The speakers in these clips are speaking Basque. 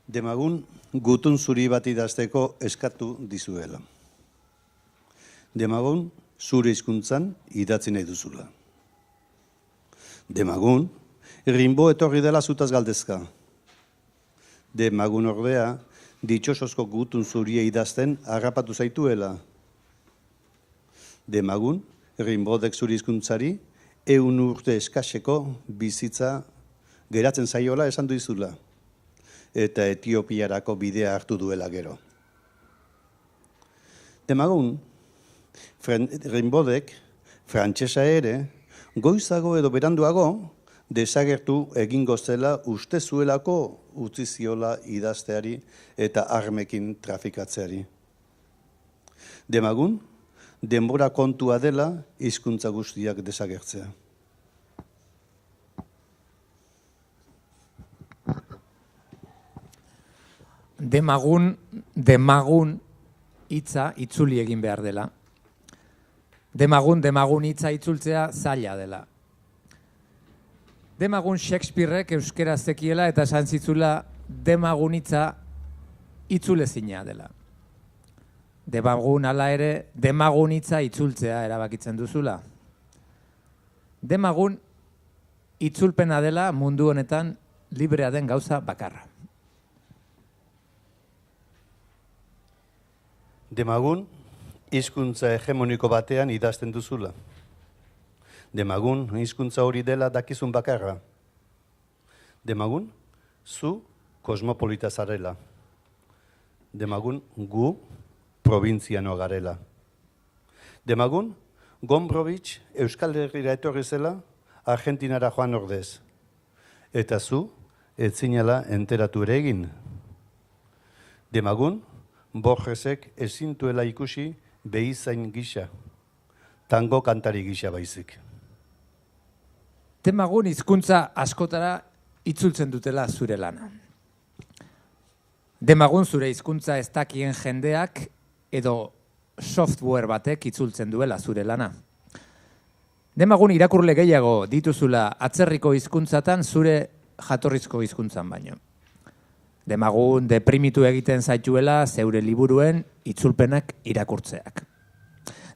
Demagun gutun zuri bat idazteko eskatu dizuela. Demagun zure hizkuntzan idatzi nahi duzula. Demagun Rimbo etorri dela zutaz galdezka. Demagun ordea ditxosozko gutun zuria idazten harrapatu zaituela. Demagun Rimbodek zure hizkuntzari 100 urte eskaseko bizitza geratzen zaiola esan dizula. Eta Etiopiarako bidea hartu duela gero. Demagun, Rimbodek, frantsesa ere, goizago edo beranduago, desagertu egingo zela uste zuelako utzi ziola idazteari eta armekin trafikatzeari. Demagun, denbora kontua dela hizkuntza guztiak desagertzea. Demagun hitza itzuli egin behar dela. Demagun hitza itzultzea zaila dela. Demagun Shakespearek euskera zekiela eta esan zitzula demagun hitza itzulezina dela. Demagun hala ere, demagun hitza itzultzea erabakitzen duzula. Demagun itzulpena dela mundu honetan librea den gauza bakarra. Demagun, hizkuntza hegemoniko batean idazten duzula. Demagun, hizkuntza hori dela dakizun bakarra. Demagun, zu kosmopolita zarela. Demagun, gu probintziano garela. Demagun, Gombrowicz Euskal Herrira etorri zela Argentinara joan ordez. Eta zu, ez zinela enteratu ere egin. Demagun, Borgesek ezintuela ikusi behizain gisa, tango kantari gisa baizik. Demagun hizkuntza askotara itzultzen dutela zure lana. Demagun zure hizkuntza ez dakien jendeak edo software batek itzultzen duela zure lana. Demagun irakurle gehiago dituzula atzerriko hizkuntzatan zure jatorrizko hizkuntzan baino. Demagun deprimitu egiten zaituela zeure liburuen itzulpenak irakurtzeak.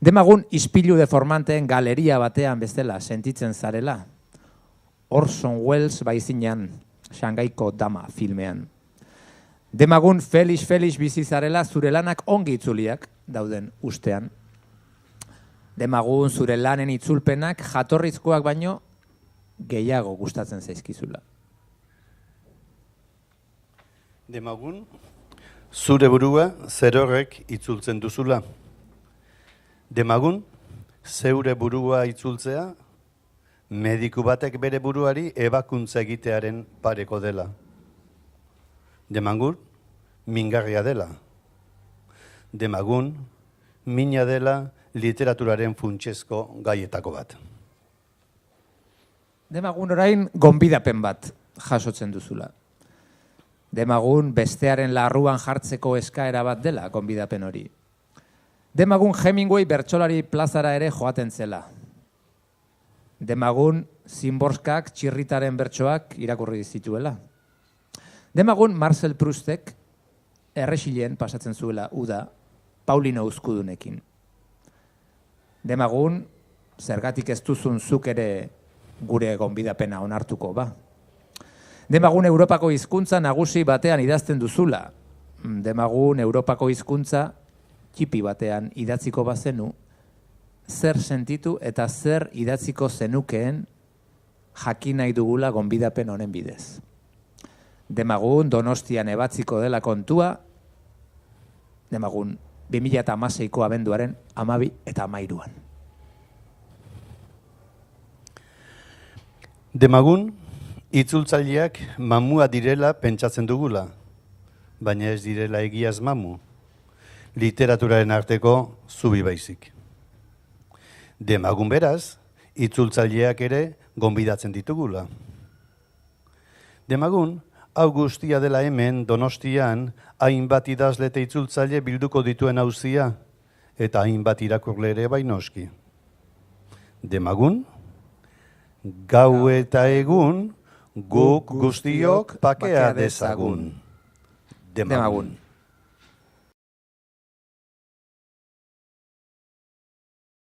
Demagun ispilu deformanteen galeria batean bestela sentitzen zarela. Orson Welles baizinean, Shangaiko Dama filmean. Demagun Felix bizi zarela zure lanak ongi itzuliak dauden ustean. Demagun zure lanen itzulpenak jatorrizkoak baino gehiago gustatzen zaizkizula. Demagun, zure burua zerorrek itzultzen duzula. Demagun, zeure burua itzultzea, mediku batek bere buruari ebakuntza egitearen pareko dela. Demagun, mingarria dela. Demagun, mina dela literaturaren funtsezko gaietako bat. Demagun orain gonbidapen bat jasotzen duzula. Demagun bestearen larruan jartzeko eskaera bat dela gonbidapen hori. Demagun Hemingway bertsolari plazara ere joaten zela. Demagun Zimborskak txirritaren bertsoak irakurri zituela. Demagun Marcel Proustek erresilen pasatzen zuela uda Paulino Uzkudunekin. Demagun zergatik ez duzun zuk ere gure gonbidapena onartuko ba. Demagun Europako hizkuntza nagusi batean idazten duzula. Demagun Europako hizkuntza txipi batean idatziko bazenu, zer sentitu eta zer idatziko zenukeen jakin nahi dugula gonbidapen honen bidez. Demagun Donostian ebatziko dela kontua, demagun 2016ko abenduaren 12 eta 13. Demagun, itzultzaileak mamua direla pentsatzen dugula, baina ez direla egiaz mamu, literaturaren arteko zubi baizik. Demagun beraz, itzultzaileak ere gonbidatzen ditugula. Demagun, hau guztia dela hemen Donostian hainbat idazle eta itzultzaile bilduko dituen auzia eta hainbat irakurle ere bai noski. Demagun, gau eta egun, guk guztiok pakea dezagun. Demagun.